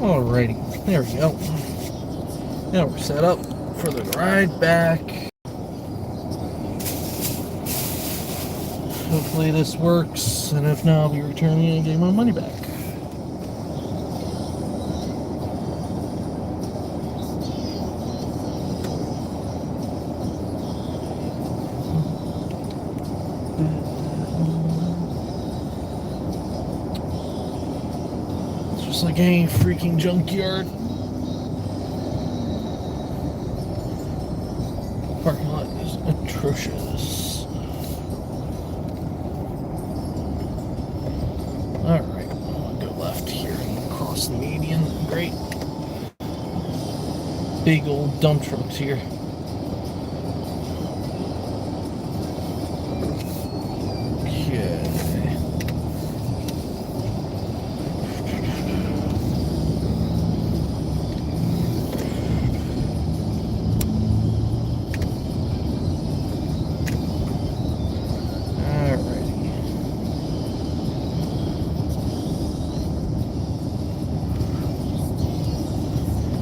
Alrighty, there we go. Now we're set up for the ride back. Hopefully this works, and if not, I'll be returning and getting my money back. It's just like any freaking junkyard. Parking lot is atrocious. Alright, I'll go left here and cross the median. Great. Big old dump trucks here. Okay.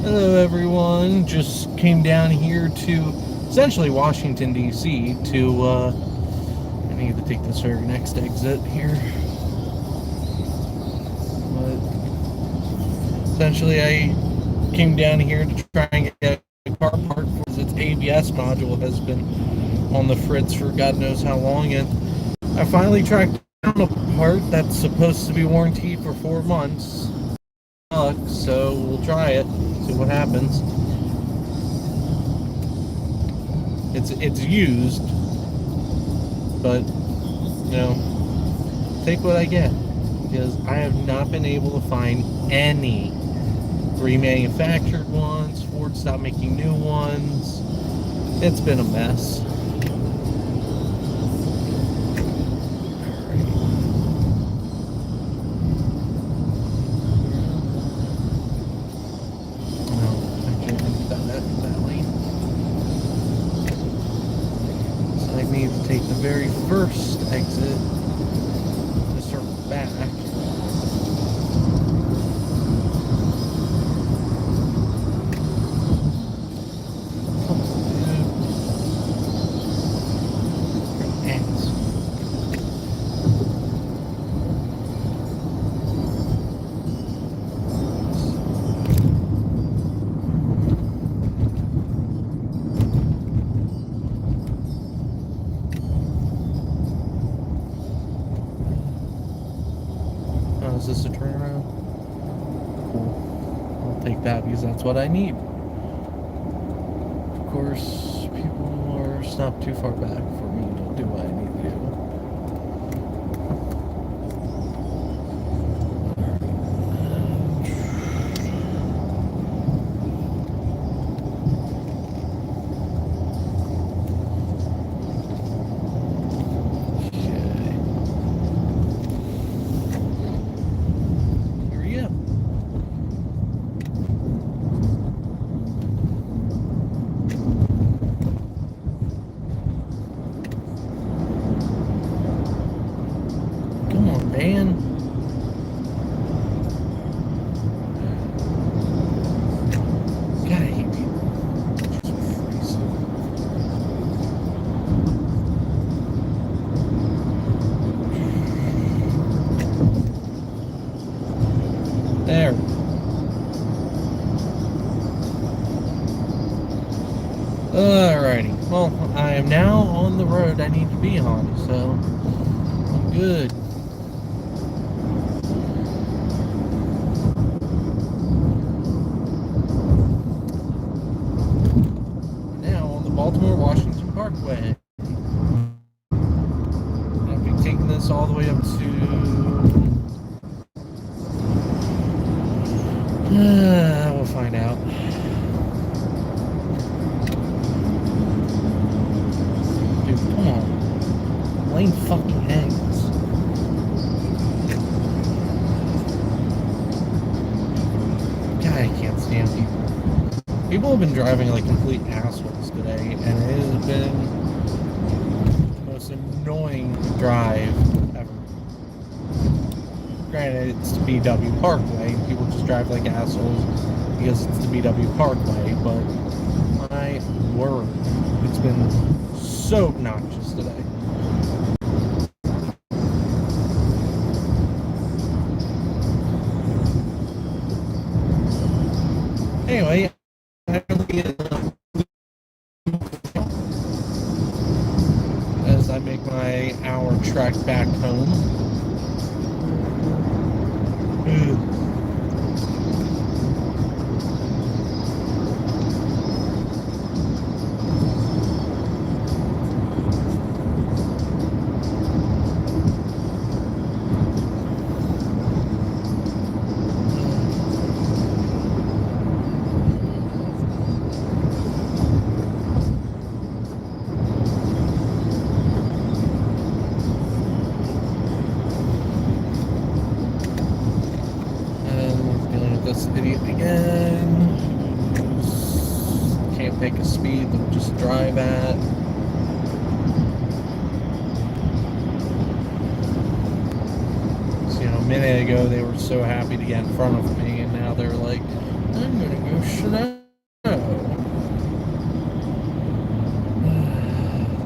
Hello everyone, just came down here to essentially Washington DC to I need to take this very next exit here, but essentially I came down here to try and get a car parked because its ABS module has been on the fritz for God knows how long, and I finally tracked down a part that's supposed to be warranted for 4 months. So we'll try it, see what happens. It's used, but you know, take what I get, because I have not been able to find any remanufactured ones. Ford stopped making new ones. It's been a mess. Need to take the very first exit to circle back. Is this a turnaround? Cool. I'll take that because that's what I need. Of course, people are stopped too far back for me to do what I need to do. Man. God, I hate people. There. Alrighty. Well, I am now on the road I need to be on, so I'm good. Baltimore-Washington Parkway. I'll be taking this all the way up to we'll find out. Dude, come on. Lane fucking hangs. God I can't stand people. People have been driving like complete assholes today, and it has been the most annoying drive ever. Granted, it's the BW Parkway, and people just drive like assholes because it's the BW Parkway, but my word, it's been so obnoxious today. Anyway, as I make my hour trek back home. This idiot again. Can't pick a speed to just drive at. So, a minute ago they were so happy to get in front of me, and now they're like, I'm gonna go slow.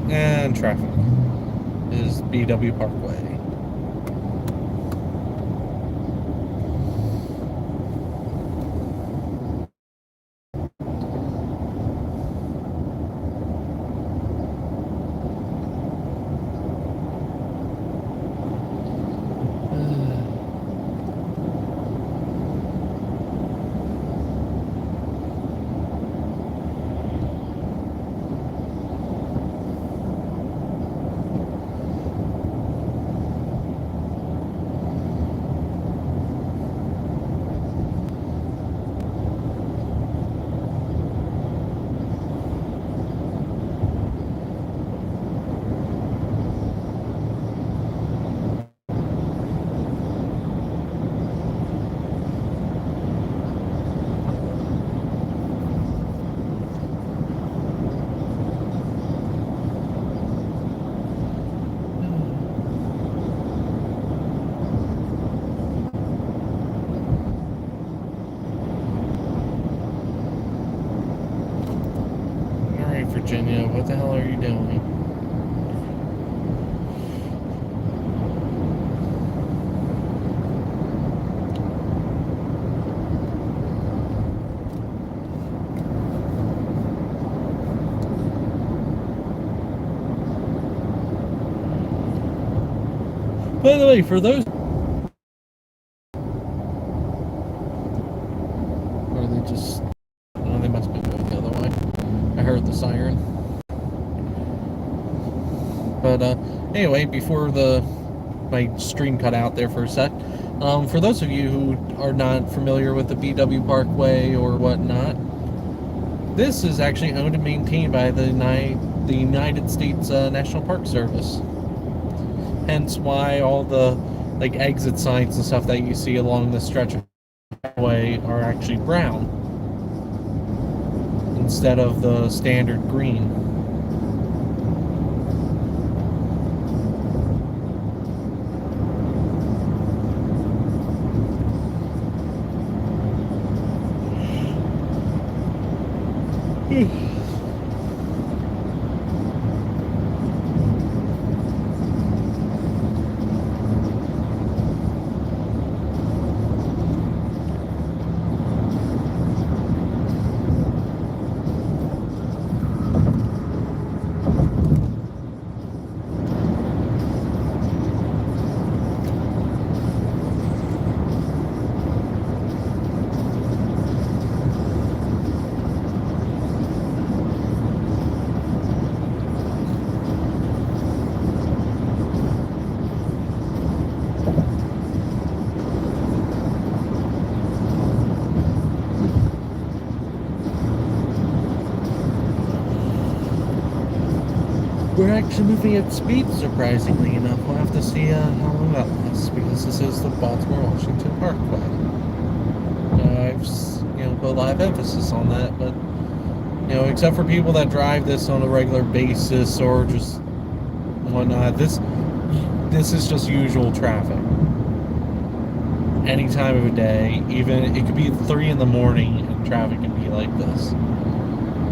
And traffic is BW Parkway. Virginia, what the hell are you doing? By the way, for those, or they just, oh, they must be going the other way. I heard the siren. But anyway, before my stream cut out there for a sec, for those of you who are not familiar with the BW Parkway or whatnot, this is actually owned and maintained by the United States National Park Service. Hence why all the like exit signs and stuff that you see along the stretch of highway are actually brown instead of the standard green. We're actually moving at speed, surprisingly enough. We'll have to see how long that lasts, because this is the Baltimore-Washington Parkway. I've put a lot of emphasis on that. But except for people that drive this on a regular basis or just whatnot, this is just usual traffic. Any time of the day, even it could be 3 in the morning, and traffic can be like this.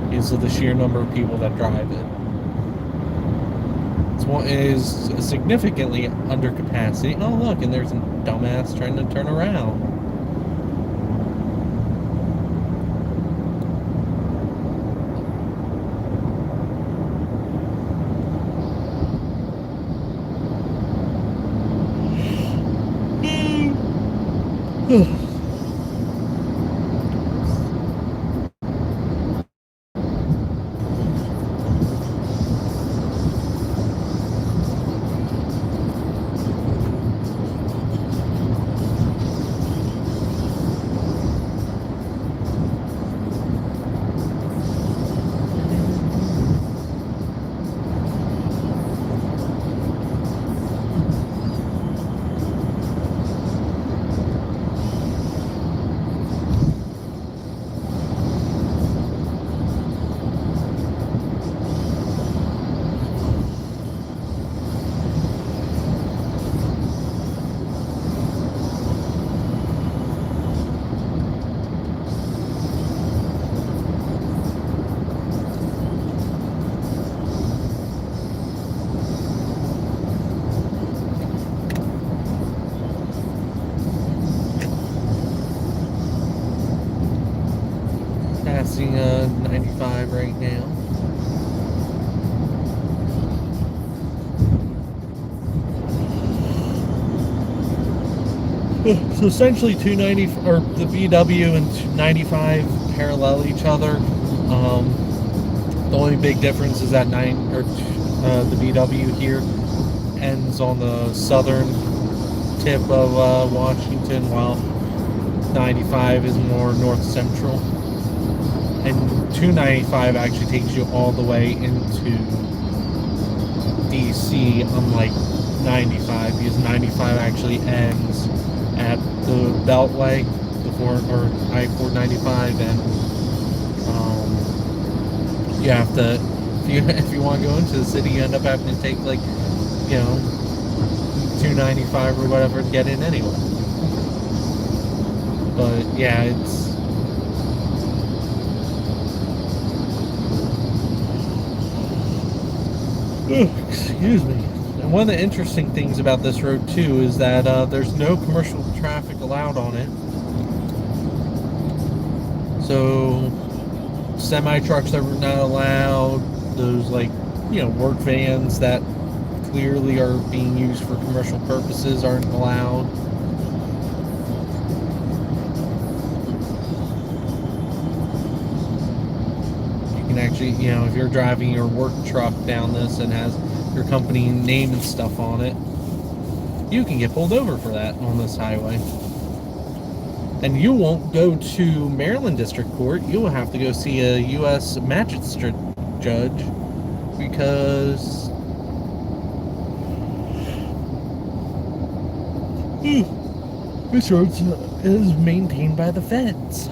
Because of the sheer number of people that drive it. It is significantly under capacity. Oh look, and there's a dumbass trying to turn around. Passing 95 right now. So essentially 290 or the VW and 295 parallel each other. The only big difference is that the VW here ends on the southern tip of Washington, while 95 is more north central. And 295 actually takes you all the way into DC, unlike 95, because 95 actually ends at the Beltway, I-495, and you have to, if you want to go into the city, you end up having to take 295 or whatever to get in anyway. But yeah, it's excuse me. And one of the interesting things about this road too is that there's no commercial traffic allowed on it. So semi-trucks are not allowed. Those work vans that clearly are being used for commercial purposes aren't allowed. Actually, if you're driving your work truck down this and has your company name and stuff on it, you can get pulled over for that on this highway. And you won't go to Maryland District Court. You will have to go see a U.S. magistrate judge, because this road is maintained by the feds.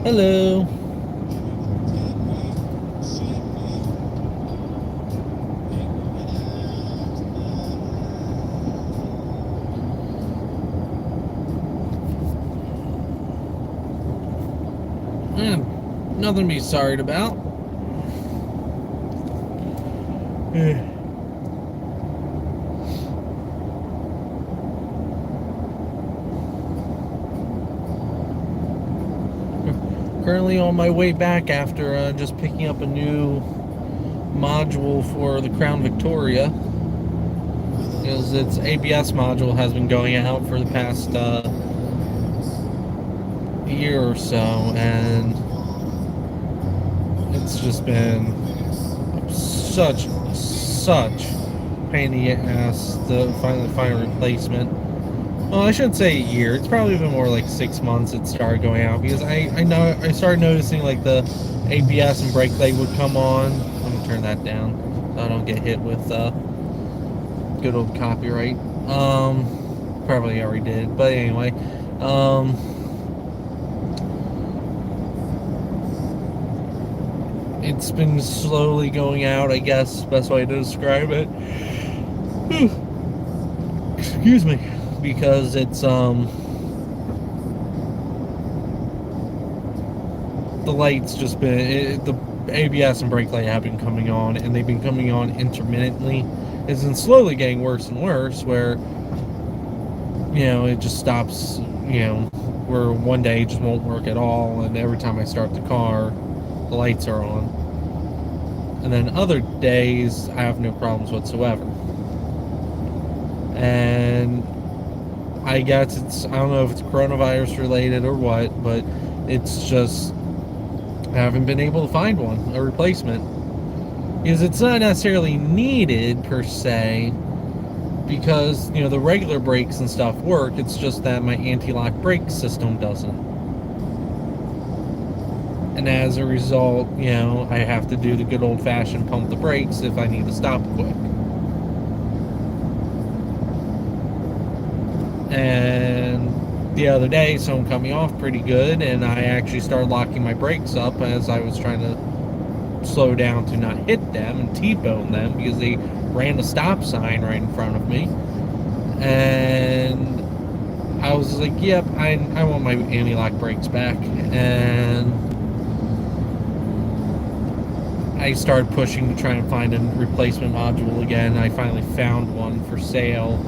Hello. Nothing to be sorry about. Currently on my way back after just picking up a new module for the Crown Victoria, because its ABS module has been going out for the past year or so, and it's just been such pain in the ass to finally find a replacement. Well, I shouldn't say a year. It's probably been more like 6 months it started going out, because I started noticing like the ABS and brake light would come on. Let me turn that down so I don't get hit with good old copyright. Probably already did, but anyway, it's been slowly going out, I guess, best way to describe it. Excuse me, because it's the light's just been the ABS and brake light have been coming on, and they've been coming on intermittently. It's been slowly getting worse and worse, where it just stops, where one day it just won't work at all, and every time I start the car, the lights are on. And then other days, I have no problems whatsoever. And I guess I don't know if it's coronavirus related or what, but it's just, I haven't been able to find a replacement. Because it's not necessarily needed per se, because the regular brakes and stuff work. It's just that my anti-lock brake system doesn't, and as a result, I have to do the good old-fashioned pump the brakes if I need to stop quick. And the other day, someone cut me off pretty good, and I actually started locking my brakes up as I was trying to slow down to not hit them and T-bone them, because they ran a stop sign right in front of me. And I was like, yep, I want my anti-lock brakes back. And I started pushing to try and find a replacement module again. I finally found one for sale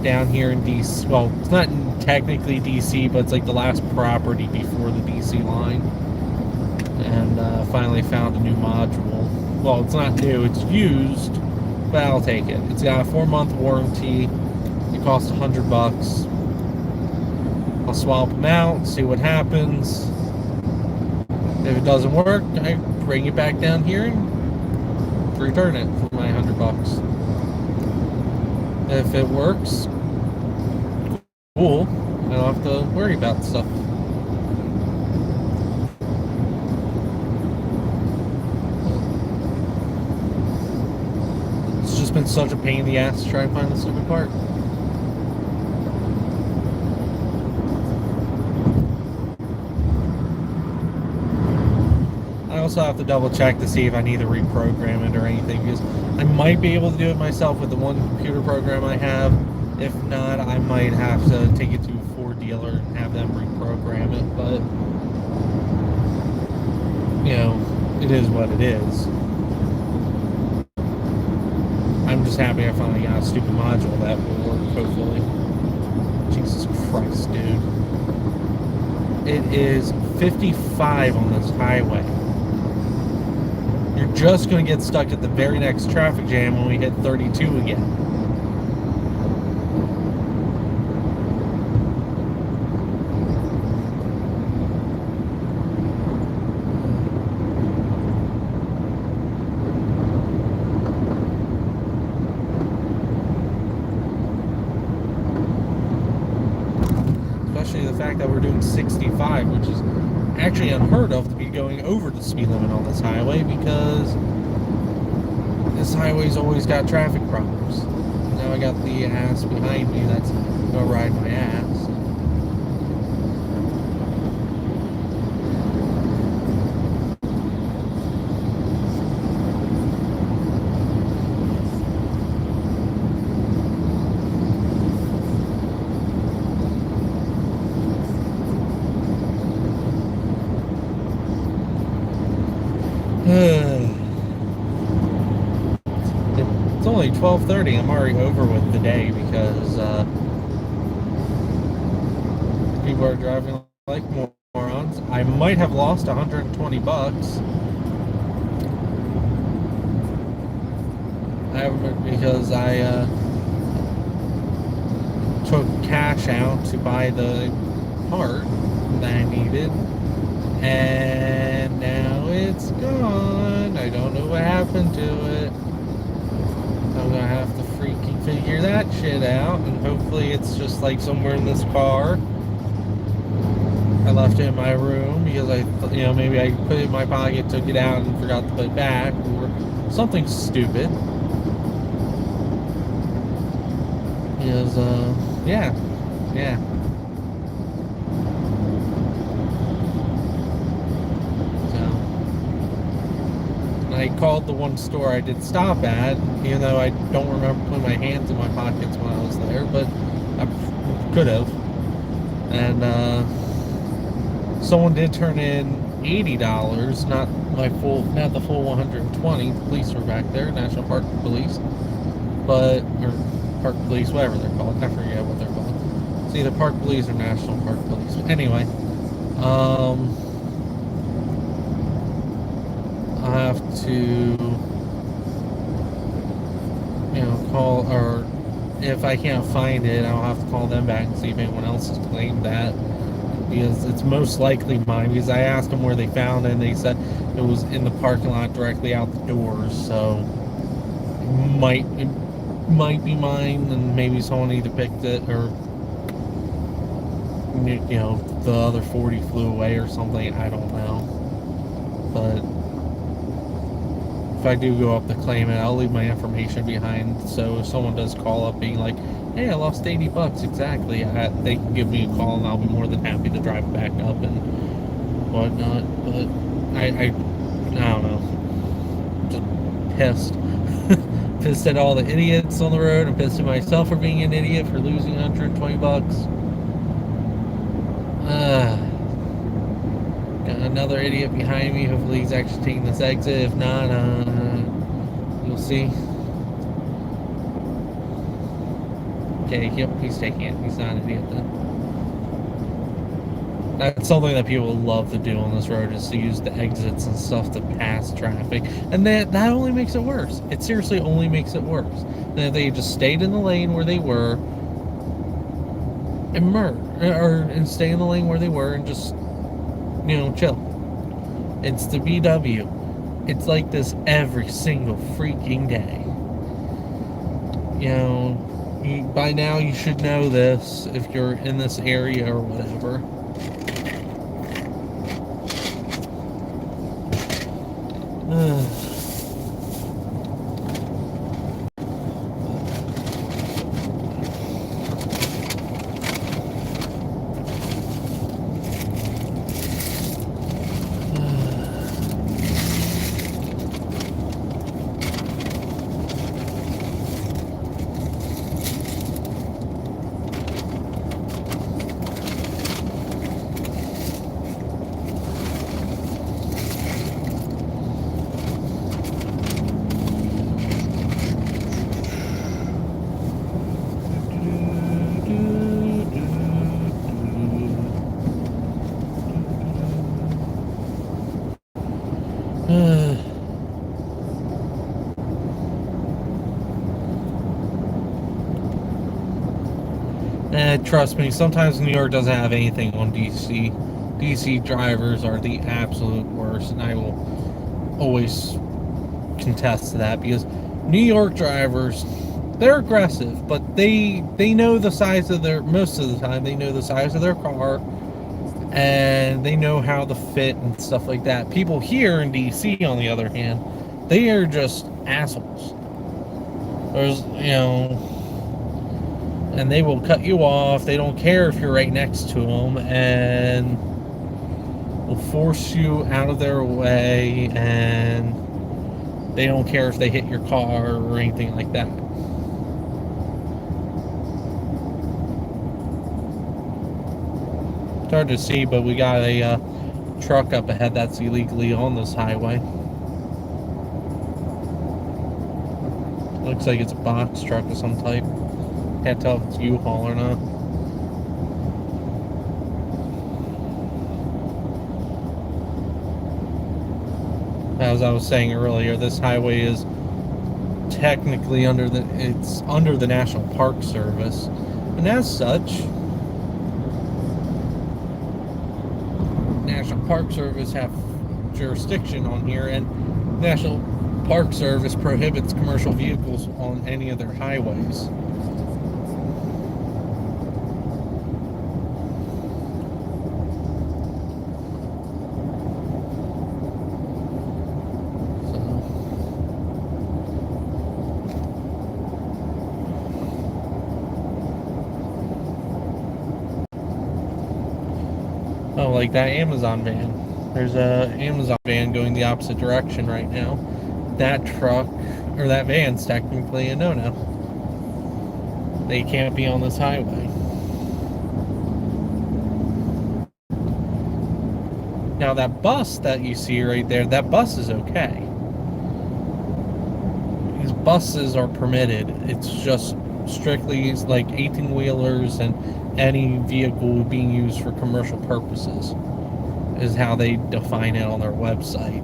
down here in DC. Well, it's not technically DC, but it's like the last property before the DC line. And finally found a new module. Well, it's not new, it's used, but I'll take it. It's got a 4-month warranty. It costs $100. I'll swap them out, see what happens. If it doesn't work, I bring it back down here and return it for my $100. If it works, cool. I don't have to worry about stuff. It's just been such a pain in the ass to try and find the stupid part. I also have to double check to see if I need to reprogram it or anything, because I might be able to do it myself with the one computer program I have. If not, I might have to take it to a Ford dealer and have them reprogram it, but it is what it is. I'm just happy I finally got a stupid module that will work, hopefully. Jesus Christ, dude. It is 55 on this highway. You're just going to get stuck at the very next traffic jam when we hit 32 again. Especially the fact that we're doing 65, which is actually unheard of to be going over the speed limit on this highway, because this highway's always got traffic problems. Now I got the ass behind me that's gonna ride my ass. 12:30. I'm already over with the day because people are driving like morons. I might have lost 120 bucks. Because I took cash out to buy the part that I needed, and now it's gone. I don't know what happened to it. I'm gonna have to freaking figure that shit out, and hopefully it's just like somewhere in this car. I left it in my room because maybe I put it in my pocket, took it out, and forgot to put it back, or something stupid. Because, yeah. So, I called the one store I did stop at, even though I don't remember putting my hands in my pockets when I was there, but I could have. And, someone did turn in $80, not the full 120. The police were back there, National Park Police, or Park Police, whatever they're called. I forget what they're called. It's either Park Police or National Park Police. But anyway, I'll have to, call, or if I can't find it, I'll have to call them back and see if anyone else has claimed that. Because it's most likely mine, because I asked them where they found it, and they said it was in the parking lot directly out the doors, so it might be mine, and maybe someone either picked it, or the other 40 flew away or something. I don't know. But if I do go up to claim it, I'll leave my information behind, so if someone does call up being like, hey, I lost 80 bucks, exactly, they can give me a call, and I'll be more than happy to drive it back up and whatnot. But I don't know, just pissed. Pissed at all the idiots on the road. I'm pissed at myself for being an idiot for losing 120 bucks. Got another idiot behind me. Hopefully he's actually taking this exit. If not, you'll see. Okay, yep, he's taking it. He's not an idiot then. That's something that people love to do on this road, is to use the exits and stuff to pass traffic. And that only makes it worse. It seriously only makes it worse. And if they just stayed in the lane where they were and stay in the lane where they were and just, chill. It's the VW. It's like this every single freaking day. By now you should know this if you're in this area or whatever. Trust me, sometimes New York doesn't have anything on DC. DC drivers are the absolute worst, and I will always contest to that, because New York drivers, they're aggressive, but they know the size of most of the time, they know the size of their car, and they know how to fit and stuff like that. People here in DC, on the other hand, they are just assholes. There's, and they will cut you off. They don't care if you're right next to them, and will force you out of their way, and they don't care if they hit your car or anything like that. It's hard to see, but we got a truck up ahead that's illegally on this highway. Looks like it's a box truck of some type. Can't tell if it's U-Haul or not. As I was saying earlier, this highway is technically under the National Park Service, and as such, National Park Service have jurisdiction on here, and National Park Service prohibits commercial vehicles on any of their highways. Oh, like that Amazon van. There's a Amazon van going the opposite direction right now. That truck, or that van's technically a no-no. They can't be on this highway. Now that bus that you see right there, that bus is okay. These buses are permitted. It's just strictly like 18-wheelers and any vehicle being used for commercial purposes is how they define it on their website.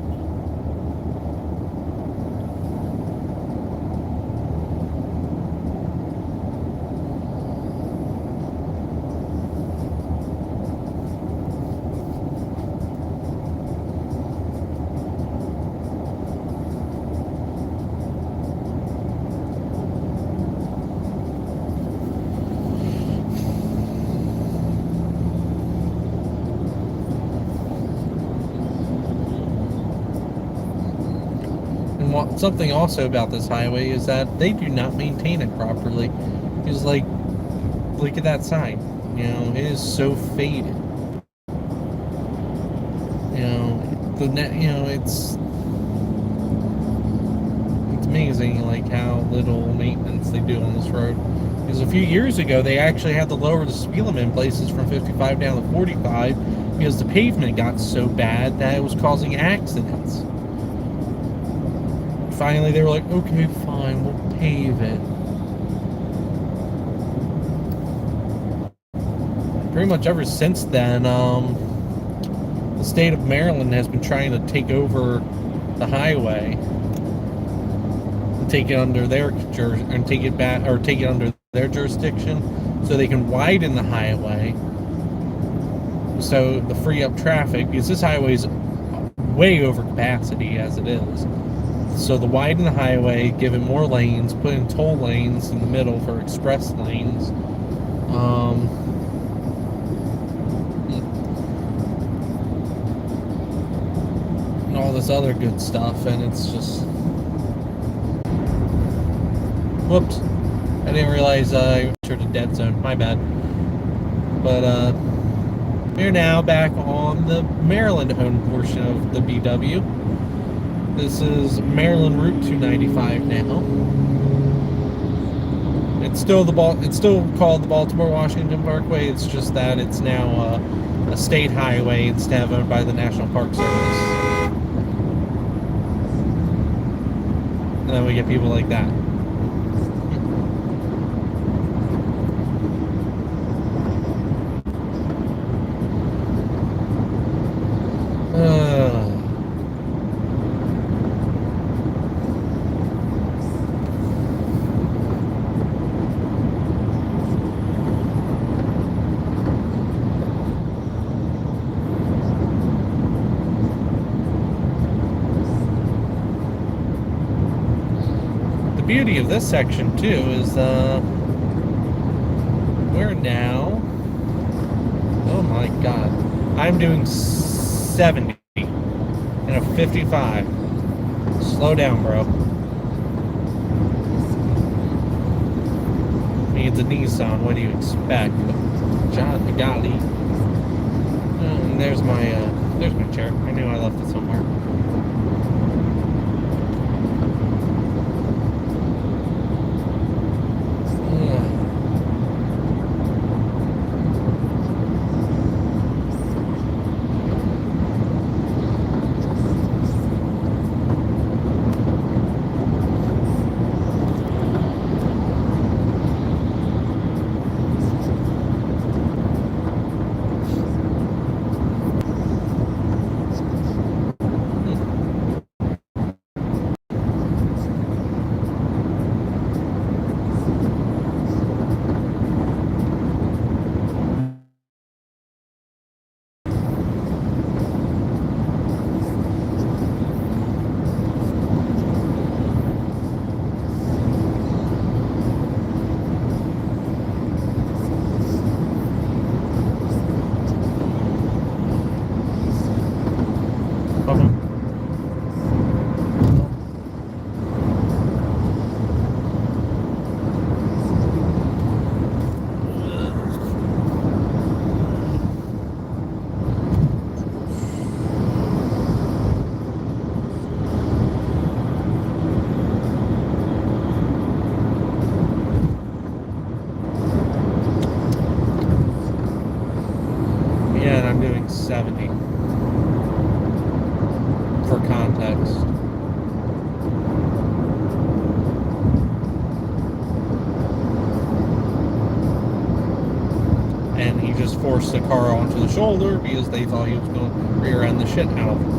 Something also about this highway is that they do not maintain it properly. Because, like, look at that sign. You know, it is so faded. You know, it's amazing, like, how little maintenance they do on this road. Because a few years ago, they actually had to lower the speed limit in places from 55 down to 45 because the pavement got so bad that it was causing accidents. Finally, they were like, okay, fine, we'll pave it. Pretty much ever since then, the state of Maryland has been trying to take over the highway, and take it under their take it under their jurisdiction, so they can widen the highway, so to free up traffic, because this highway is way over capacity as it is. So to widen the highway, give it more lanes, put in toll lanes in the middle for express lanes. And all this other good stuff, and it's just... Whoops. I didn't realize I entered a dead zone. My bad. But, we're now back on the Maryland-owned portion of the BW. This is Maryland Route 295 now. It's still called the Baltimore-Washington Parkway. It's just that it's now a state highway instead of owned by the National Park Service. And then we get people like that. The beauty of this section too is we're now, oh my god, I'm doing 70 in a 55. Slow down, bro. I mean, it's a Nissan, what do you expect? John Magali. And there's my chair. I knew I left it somewhere. 70 for context. And he just forced the car onto the shoulder because they thought he was going to rear end the shit out of him.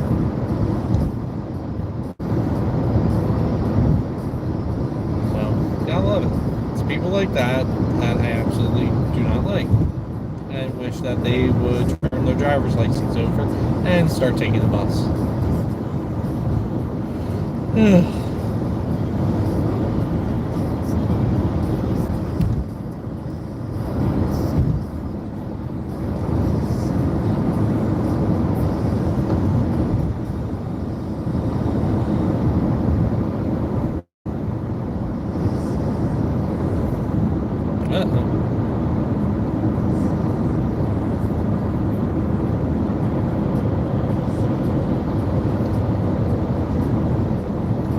So, gotta love it. It's people like that that I absolutely do not like. I wish that they would turn their driver's license over and start taking the bus.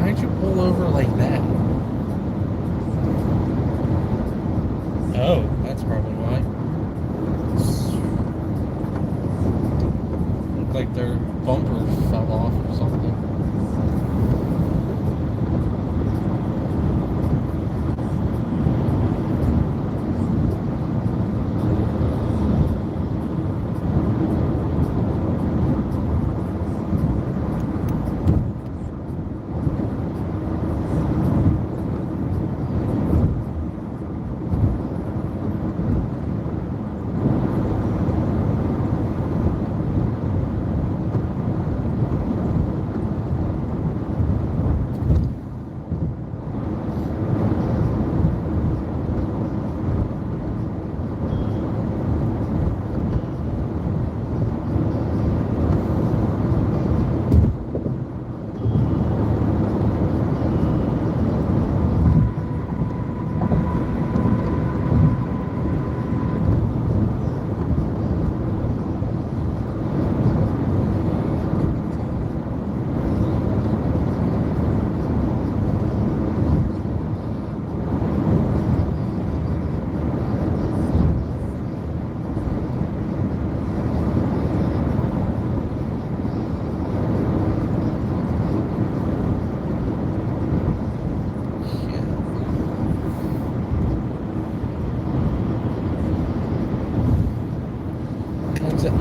Why'd you pull over like that? Oh, that's probably why. Looked like their bumper fell off or something.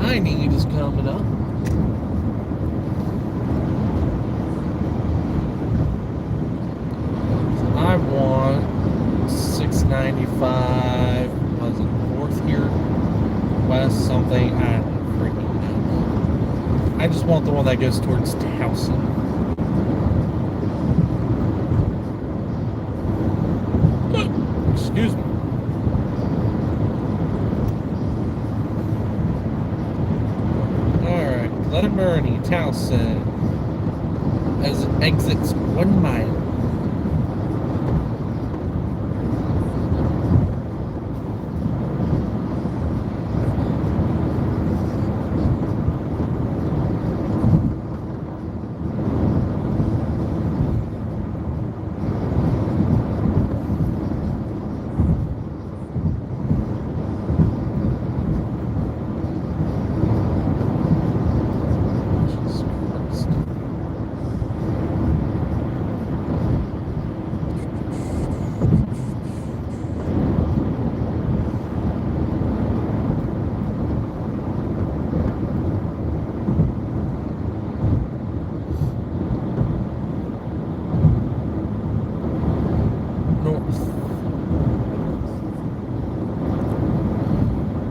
I need is coming up. I want 695. Was it north here? West something? I don't freaking know. I just want the one that goes towards Towson. Excuse me. Bernie Towson as it exits 1 mile.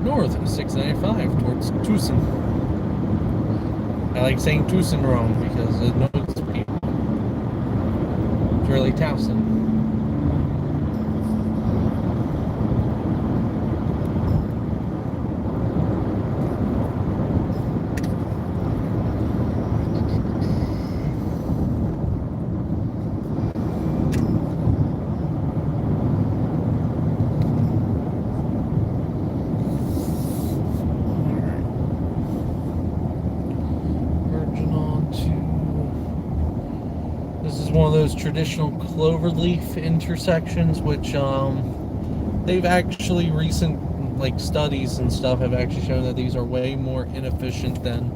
North of 695 towards Tucson. I like saying Tucson wrong because it knows people. It's really Towson. One of those traditional cloverleaf intersections, which they've actually like studies and stuff have actually shown that these are way more inefficient than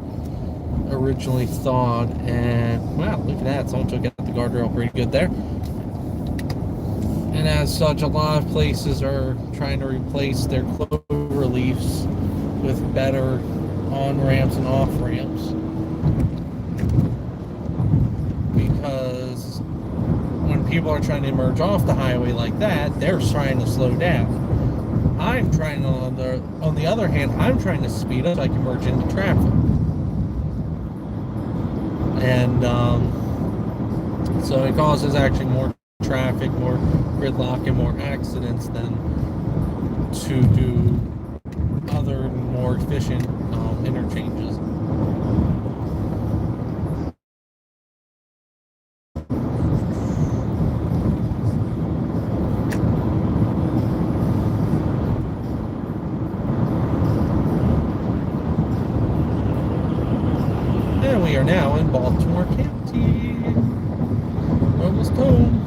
originally thought. And wow, look at that! Someone took out the guardrail pretty good there. And as such, a lot of places are trying to replace their clover leaves with better on-ramps and off-ramps, because when people are trying to emerge off the highway like that, they're trying to slow down. I'm trying to, on the other hand, I'm trying to speed up so I can merge into traffic. And so it causes actually more traffic, more gridlock, and more accidents than to do other more efficient interchanges. And we are now in Baltimore County. Almost home.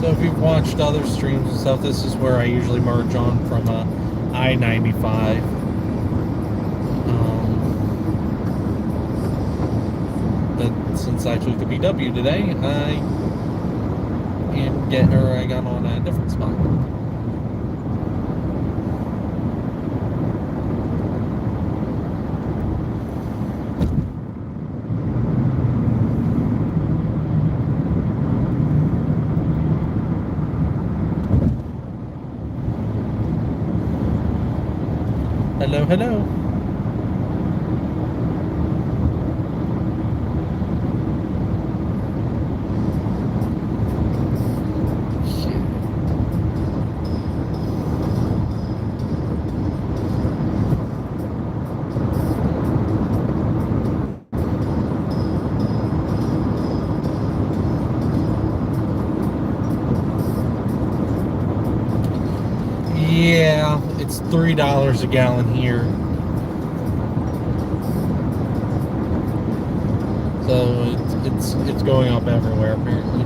So if you've watched other streams and stuff, this is where I usually merge on from I-95. But since I took the BW today, I got on a different spot. Hello, hello. Yeah, it's $3 a gallon here. So it's going up everywhere apparently.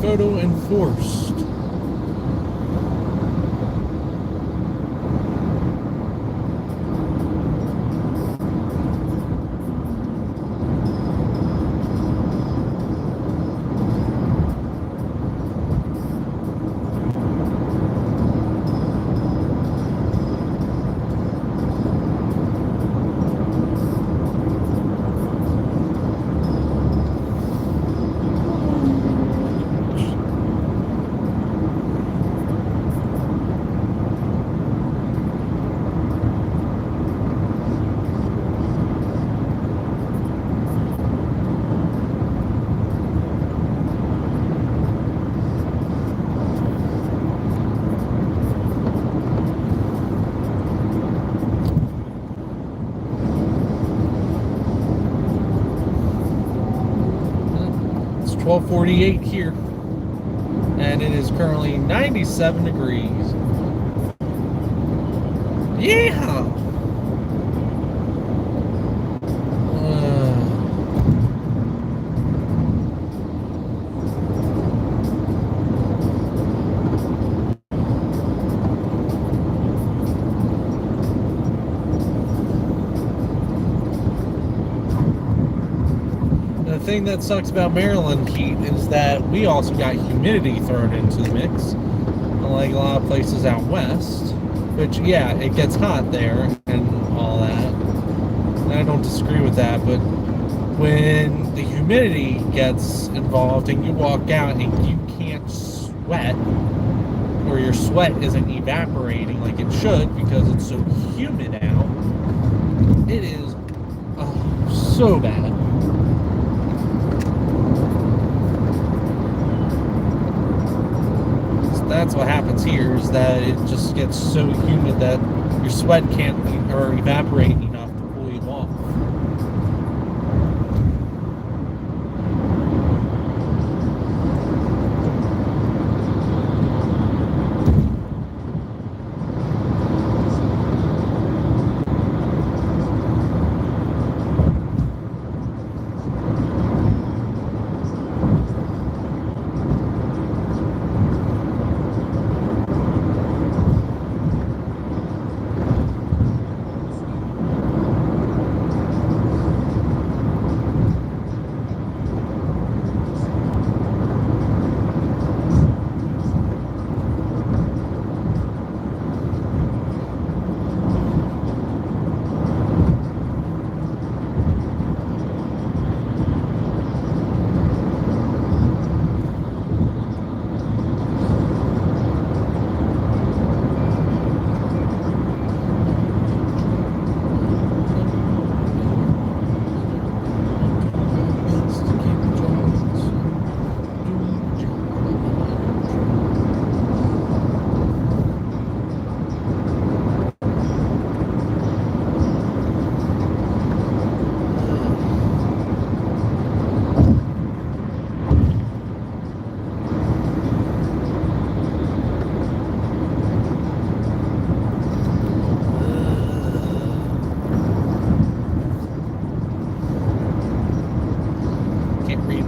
Photo enforced. 12:48 here, and it is currently 97 degrees. Yeah. The thing that sucks about Maryland heat is that we also got humidity thrown into the mix, unlike a lot of places out west, which, yeah, it gets hot there and all that. And I don't disagree with that, but when the humidity gets involved and you walk out and you can't sweat, or your sweat isn't evaporating like it should because it's so humid out, it is so bad. That's what happens here, is that it just gets so humid that your sweat can't evaporate enough to pull you off.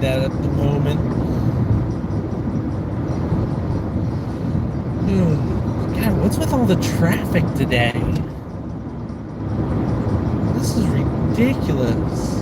That at the moment. God, what's with all the traffic today? This is ridiculous.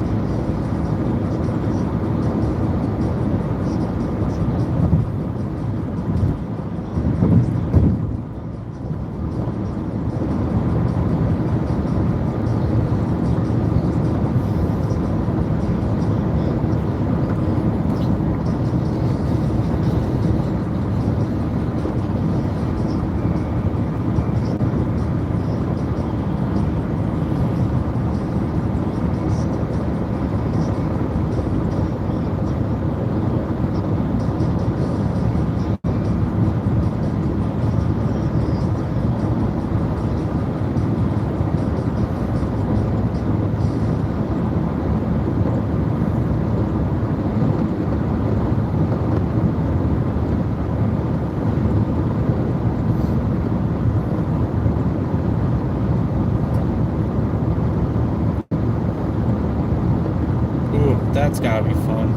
That's gotta be fun.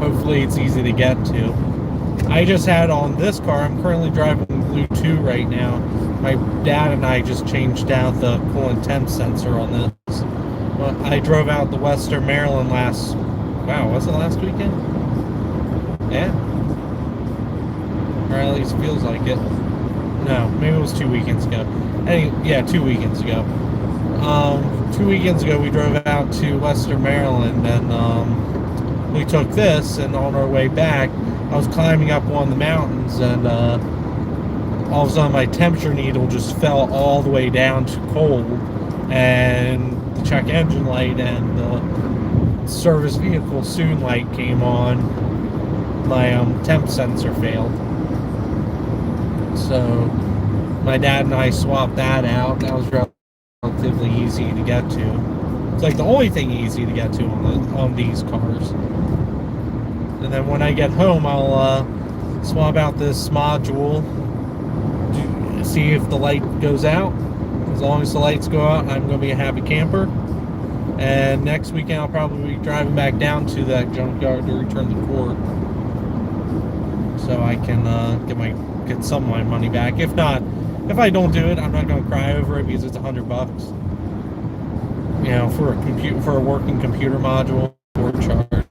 Hopefully it's easy to get to. I just had on this car, I'm currently driving Blue 2 right now. My dad and I just changed out the coolant temp sensor on this. Well, I drove out to Western Maryland last was it last weekend? Yeah. Or at least feels like it. No, maybe it was 2 weekends ago. Yeah, 2 weekends ago. 2 weekends ago we drove out to Western Maryland, and we took this, and on our way back I was climbing up one of the mountains, and all of a sudden my temperature needle just fell all the way down to cold, and the check engine light and the service vehicle soon light came on. My temp sensor failed, so my dad and I swapped that out. That was relatively easy to get to. It's like the only thing easy to get to on these cars. And then when I get home, I'll swap out this module to see if the light goes out. As long as the lights go out, I'm going to be a happy camper. And next weekend, I'll probably be driving back down to that junkyard to return the core, so I can get some of my money back. If not, if I don't do it, I'm not going to cry over it because it's $100. You know, for a working computer module or charge. So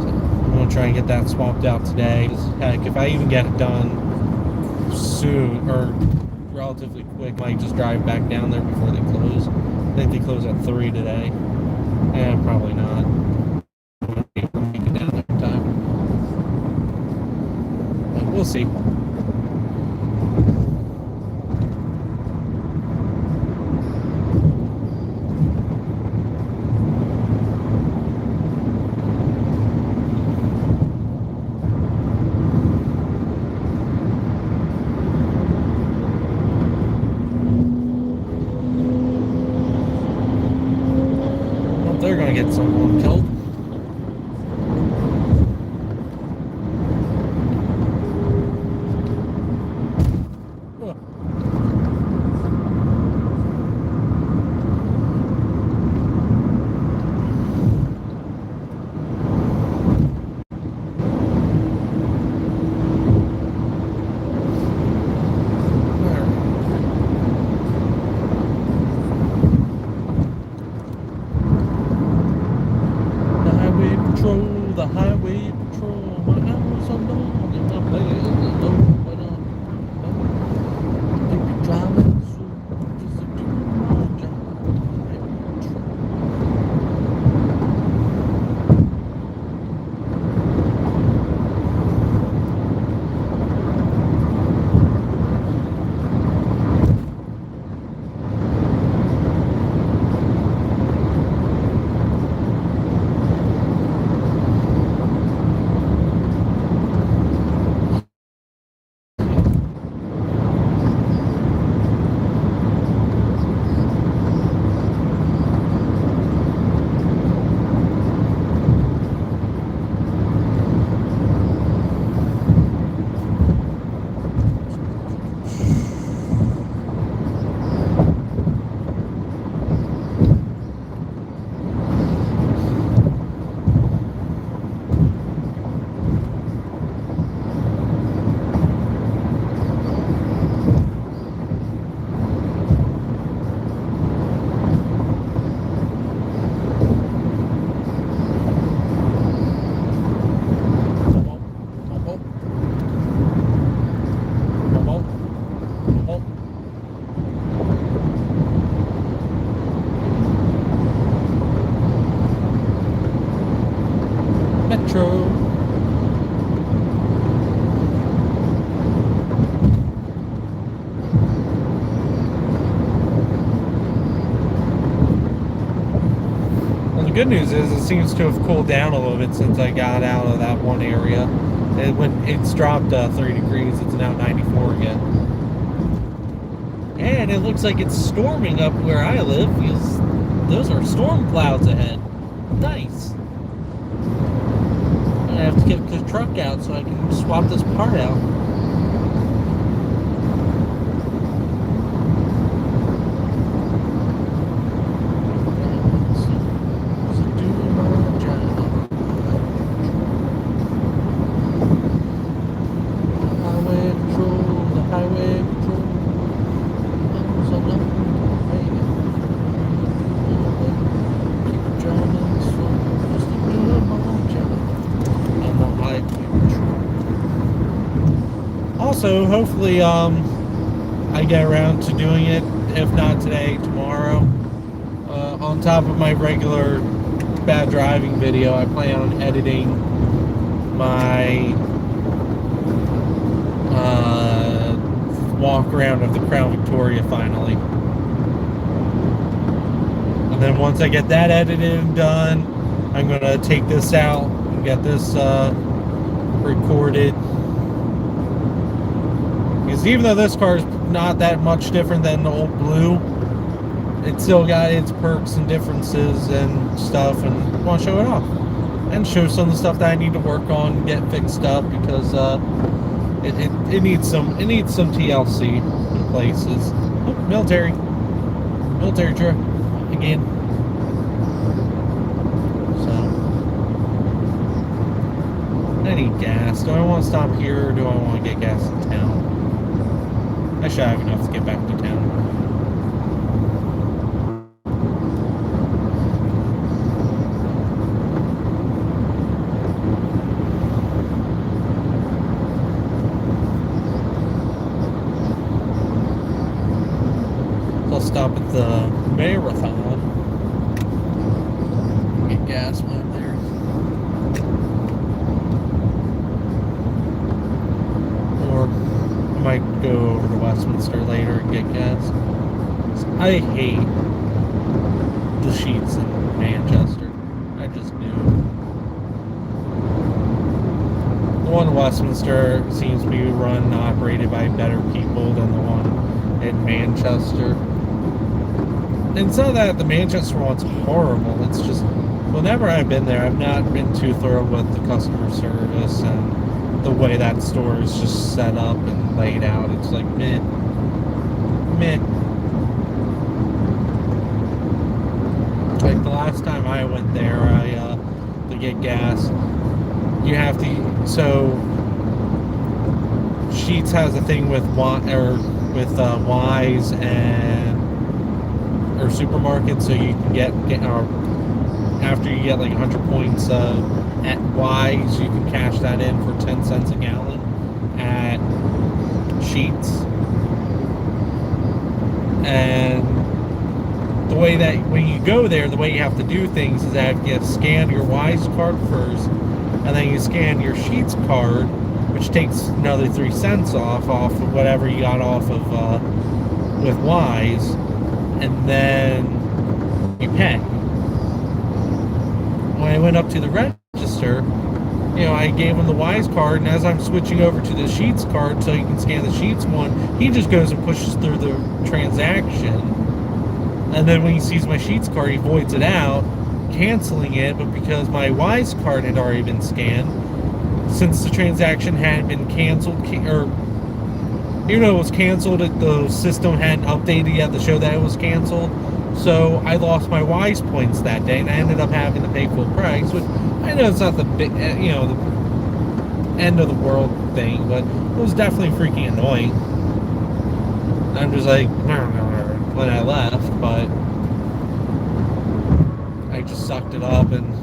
I'm going to try and get that swapped out today. Heck, if I even get it done soon or relatively quick, I might just drive back down there before they close. I think they close at 3 today. And probably not. Down there in time. But we'll see. They're going to get someone killed. The highway patrol, my hours are long and my pay is low, but they be driving slow just to do my job. Metro. Well, the good news is it seems to have cooled down a little bit since I got out of that one area. It's dropped 3 degrees. It's now 94 again. And it looks like it's storming up where I live because those are storm clouds ahead. Nice. I have to get the truck out so I can swap this part out. Also, hopefully, I get around to doing it. If not today, tomorrow. On top of my regular bad driving video, I plan on editing my walk around of the Crown Victoria finally. And then once I get that edited and done, I'm going to take this out and get this recorded. Because even though this car is not that much different than the old blue, it's still got its perks and differences and stuff, and I want to show it off and show some of the stuff that I need to work on, get fixed up, because it needs some TLC in places. Oh, military truck again. So I need gas. Do I want to stop here, or do I want to get gas in town? I should have enough to get back to town. I'll stop at the Marathon. Get gas when I'm there. Or I might go over to Westminster later and get gas. I hate the sheets in Manchester. I just do. The one in Westminster seems to be run and operated by better people than the one in Manchester. And it's not that the Manchester one's horrible, it's just, whenever I've been there, I've not been too thrilled with the customer service and the way that store is just set up and laid out. It's like, meh. Like the last time I went there, to get gas, you have to, so Sheetz has a thing with Wise or supermarkets, so you can get after you get like 100 points at Wise, you can cash that in for 10 cents a gallon at Sheetz. And the way that when you go there, the way you have to do things is that you have to scan your Wise card first, and then you scan your Sheetz card, which takes another 3 cents off of whatever you got off of with Wise, and then you pay. When I went up to the register, I gave him the Wise card, and as I'm switching over to the Sheetz card so you can scan the Sheetz one, he just goes and pushes through the transaction, and then when he sees my Sheetz card, he voids it out, canceling it. But because my Wise card had already been scanned, since the transaction had been canceled, or even though it was canceled, the system hadn't updated yet to show that it was canceled. So I lost my Wise points that day, and I ended up having to pay full price, which I know it's not the big, the end of the world thing, but it was definitely freaking annoying. I'm just like, when I left, but I just sucked it up, and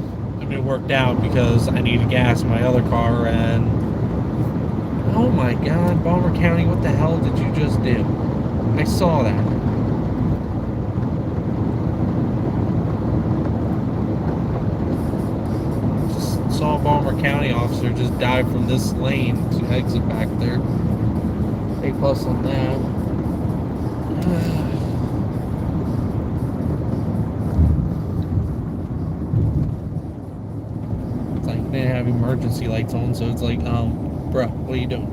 it worked out because I needed gas in my other car, and oh my god, Balmer County, what the hell did you just do? I saw that. Just saw a Balmer County officer just dive from this lane to exit back there. A plus on that. It's like they have emergency lights on, so it's like, bruh, what are you doing?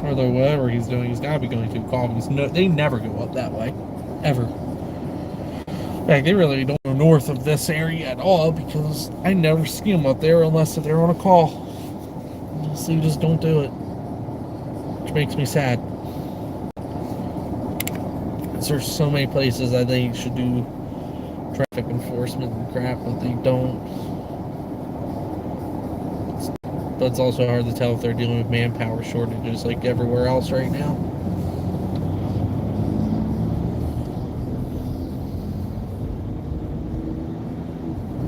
Or whatever he's doing, he's got to be going to call, because they never go up that way. Ever. In fact, they really don't go north of this area at all, because I never see them up there unless they're on a call. So you just don't do it. Which makes me sad. There's so many places that they should do traffic enforcement and crap, but they don't. But it's also hard to tell if they're dealing with manpower shortages like everywhere else right now.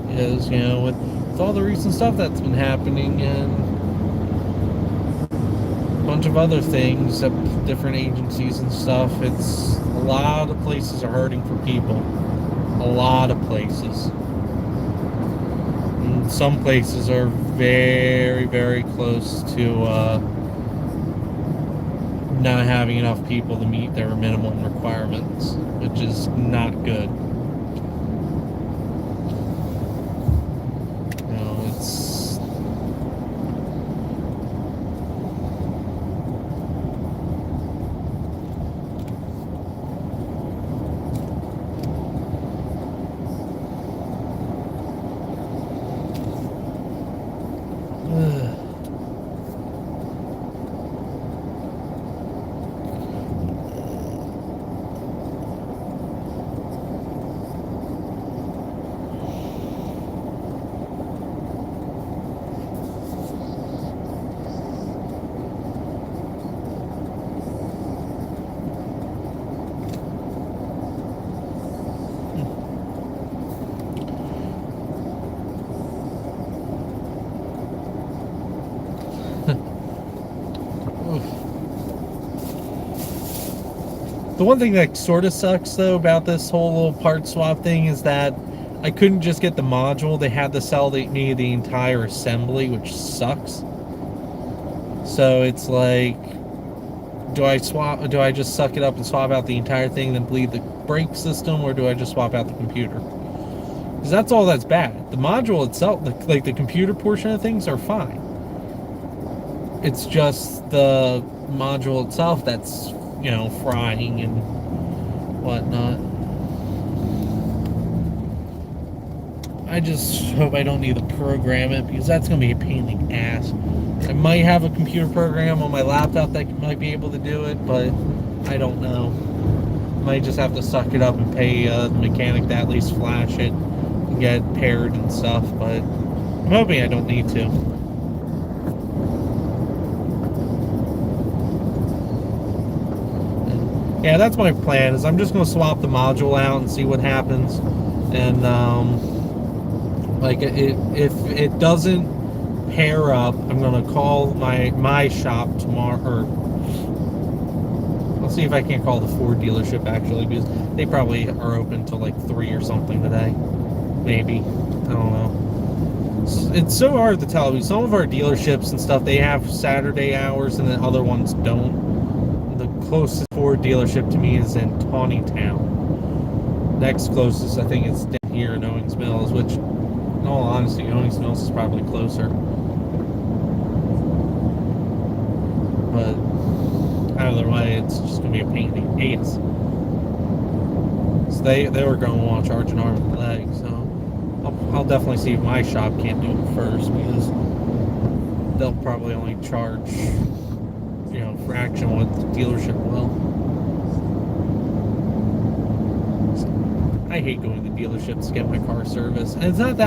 Because, with all the recent stuff that's been happening and a bunch of other things at different agencies and stuff, it's a lot of places are hurting for people. A lot of places. And some places are very, very close to not having enough people to meet their minimum requirements, which is not good. The one thing that sort of sucks though about this whole little part swap thing is that I couldn't just get the module. They had to sell me the entire assembly, which sucks. So it's like, do I just suck it up and swap out the entire thing, then bleed the brake system, or do I just swap out the computer? Because that's all that's bad. The module itself, like the computer portion of things, are fine. It's just the module itself that's, frying and whatnot. I just hope I don't need to program it, because that's going to be a pain in the ass. I might have a computer program on my laptop that might be able to do it, but I don't know. Might just have to suck it up and pay the mechanic to at least flash it and get it paired and stuff, but I'm hoping I don't need to. Yeah, that's my plan, is I'm just going to swap the module out and see what happens. And if it doesn't pair up, I'm going to call my shop tomorrow, or I'll see if I can't call the Ford dealership, actually, because they probably are open till like 3 or something today. Maybe. I don't know. It's so hard to tell. Some of our dealerships and stuff, they have Saturday hours, and then other ones don't. The closest Ford dealership to me is in Tawnytown. Next closest, I think, is down here in Owings Mills, which, in all honesty, Owings Mills is probably closer. But either way, it's just going to be a pain in the ass. So they were going to want to charge an arm and a leg, so I'll definitely see if my shop can't do it first, because they'll probably only charge, fraction what the dealership will. So, I hate going to dealerships to get my car serviced. And it's not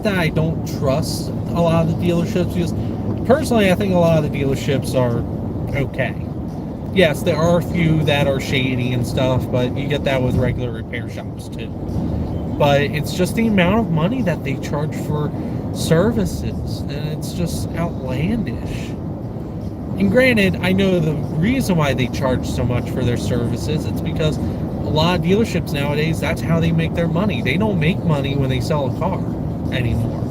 that I don't trust a lot of the dealerships, because personally I think a lot of the dealerships are okay. Yes, there are a few that are shady and stuff, but you get that with regular repair shops too. But it's just the amount of money that they charge for services, and it's just outlandish. And granted, I know the reason why they charge so much for their services. It's because a lot of dealerships nowadays, that's how they make their money. They don't make money when they sell a car anymore.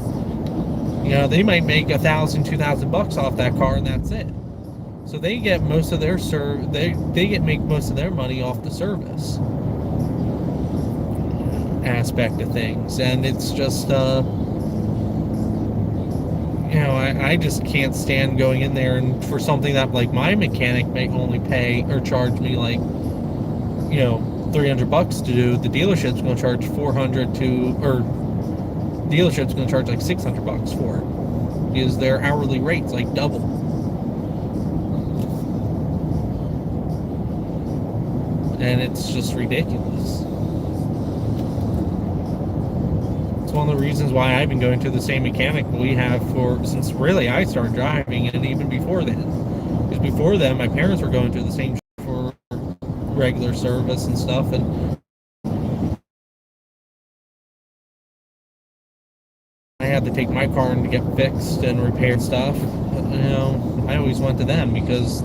They might make $1,000, $2,000 off that car, and that's it. So they get most of their make most of their money off the service aspect of things, and it's just I just can't stand going in there and for something that like my mechanic may only pay or charge me like $300 to do. The dealership's going to charge $400 dealership's going to charge like $600 for it, because their hourly rate's like double. And it's just ridiculous. It's one of the reasons why I've been going to the same mechanic we have since really I started driving, and even before then. Because before then, my parents were going to the same for regular service and stuff, and I had to take my car in to get fixed and repaired stuff. But, I always went to them because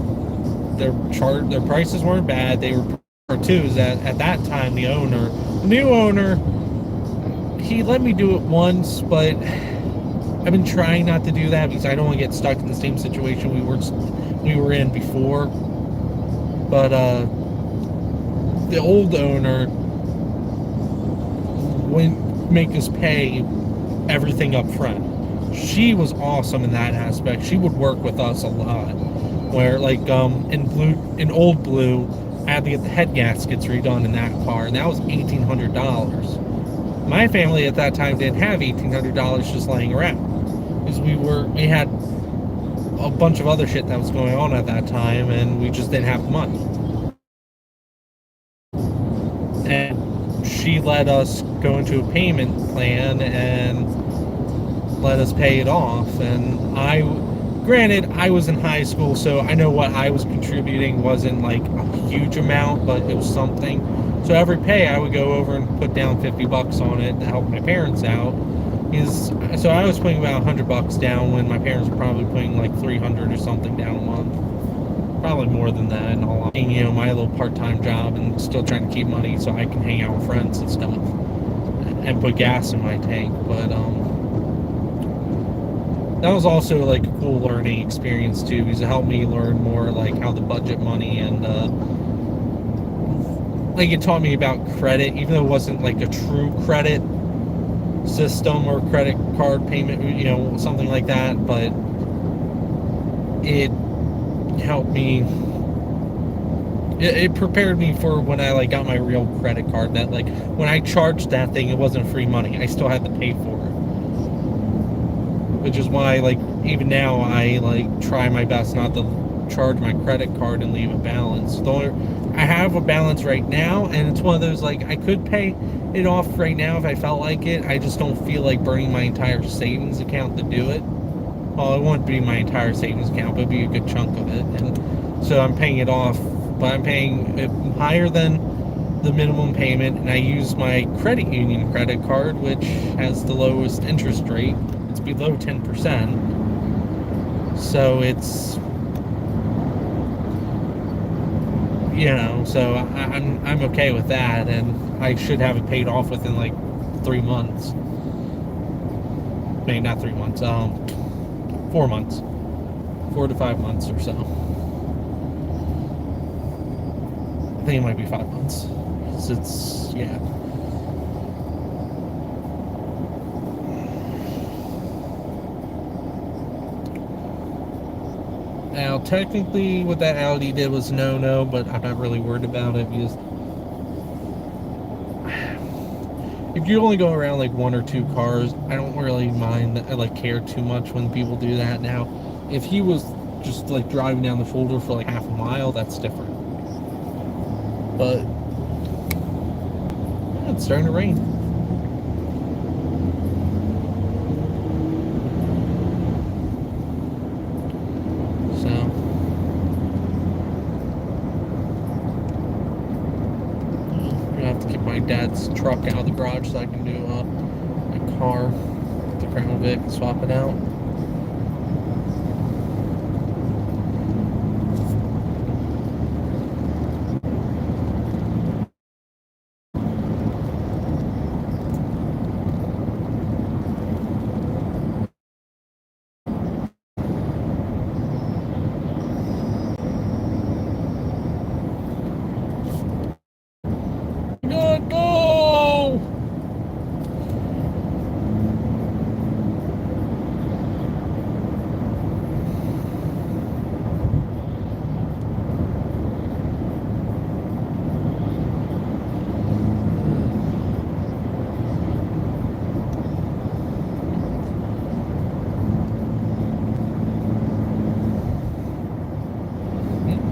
their prices weren't bad. They were twos at that time. The new owner, he let me do it once, but I've been trying not to do that because I don't want to get stuck in the same situation we were in before. But the old owner wouldn't make us pay everything up front. She was awesome in that aspect. She would work with us a lot. Where like in Old Blue, I had to get the head gaskets redone in that car, and that was $1,800. My family at that time didn't have $1,800 just laying around, because we had a bunch of other shit that was going on at that time, and we just didn't have the money. And she let us go into a payment plan and let us pay it off. And granted, I was in high school, so I know what I was contributing wasn't like a huge amount, but it was something. So every pay, I would go over and put down $50 on it to help my parents out. So I was putting about $100 down when my parents were probably putting like $300 or something down a month. Probably more than that, and all, you know, my little part-time job and still trying to keep money so I can hang out with friends and stuff and put gas in my tank. But that was also like a cool learning experience too, because it helped me learn more like how to budget money, and like it taught me about credit, even though it wasn't like a true credit system or credit card payment, you know, something like that. But it helped me. It prepared me for when I like got my real credit card. That like when I charged that thing, it wasn't free money. I still had to pay for it. Which is why, like, even now I like try my best not to charge my credit card and leave a balance. I have a balance right now, and it's one of those, like, I could pay it off right now if I felt like it. I just don't feel like burning my entire savings account to do it. Well, it won't be my entire savings account, but it'd be a good chunk of it. And so I'm paying it off, but I'm paying it higher than the minimum payment, and I use my credit union credit card, which has the lowest interest rate. It's below 10%. So it's, you know, so I'm okay with that, and I should have it paid off within like 3 months. Maybe not 3 months, 4 months, 4 to 5 months or so. I think it might be 5 months. So it's, yeah. Now, technically, what that Audi did was no, but I'm not really worried about it, because if you only go around like 1 or 2 cars, I don't really mind, I like care too much when people do that. Now, if he was just like driving down the shoulder for like half a mile, that's different. But yeah, it's starting to rain. So I'm gonna have to get my dad's truck out of the garage so I can do my car, the Crown Vic, swap it out. God, no!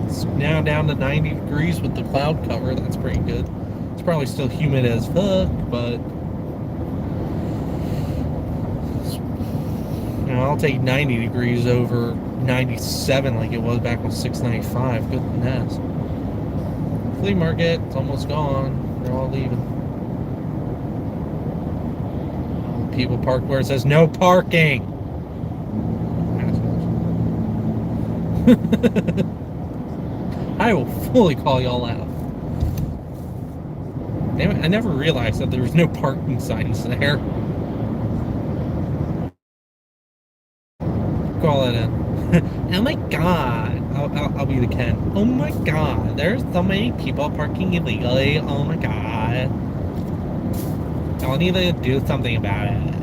It's now down to 90 degrees with the cloud cover. That's pretty good. It's probably still humid as fuck, but you know, I'll take 90 degrees over 97 like it was back on 695. Goodness. Flea market, it's almost gone. They're all leaving. People park where it says no parking. I will fully call y'all out. Damn it, I never realized that there was no parking signs there. Call it in. Oh my god. I'll be the Ken. Oh my god, there's so many people parking illegally. Oh my god. I'll need to do something about it.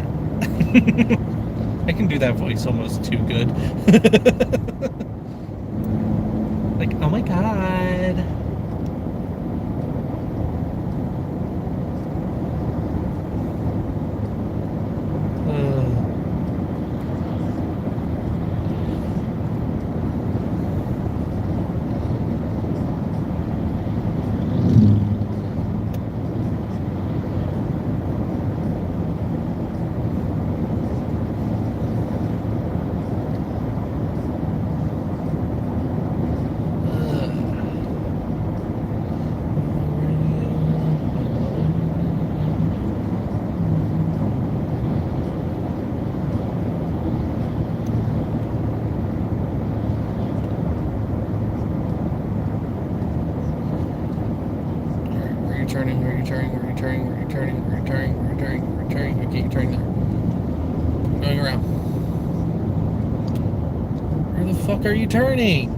I can do that voice almost too good. Like, oh my god. turning? Where are you turning? Where are you turning? Where are you turning? Where are you turning? Where are you turning? Where are you turning? Okay, you're turning there. Going around. Where the fuck are you turning?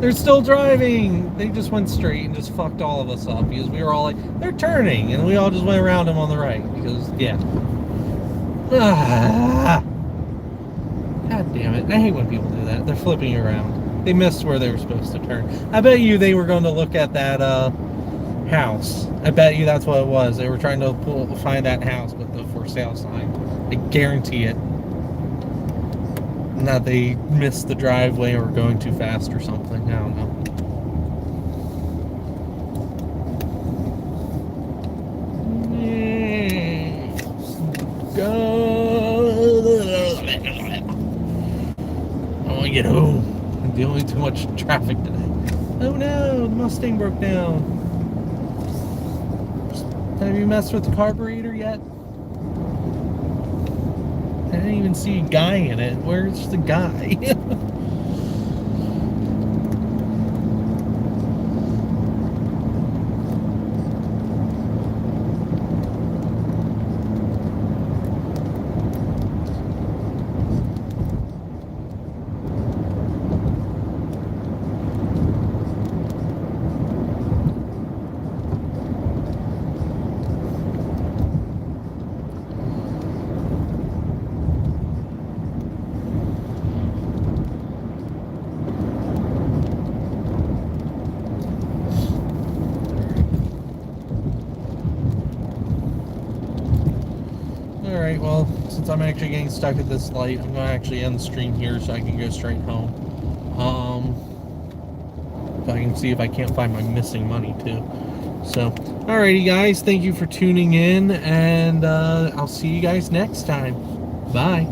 They're still driving. They just went straight and just fucked all of us up because we were all like, they're turning, and we all just went around them on the right because, yeah. God damn it. I hate when people do that. They're flipping around. They missed where they were supposed to turn. I bet you they were going to look at that house. I bet you that's what it was. They were trying to find that house with the for sale sign. I guarantee it. Not they missed the driveway or going too fast or something. I don't know. Go. I want to get home. I'm dealing with too much traffic today. Oh no, the Mustang broke down. Have you messed with the carburetor yet? I didn't even see a guy in it. Where's the guy? Alright, well, since I'm actually getting stuck at this light, I'm going to actually end the stream here so I can go straight home. So I can see if I can't find my missing money, too. So, alrighty, guys, thank you for tuning in, and I'll see you guys next time. Bye.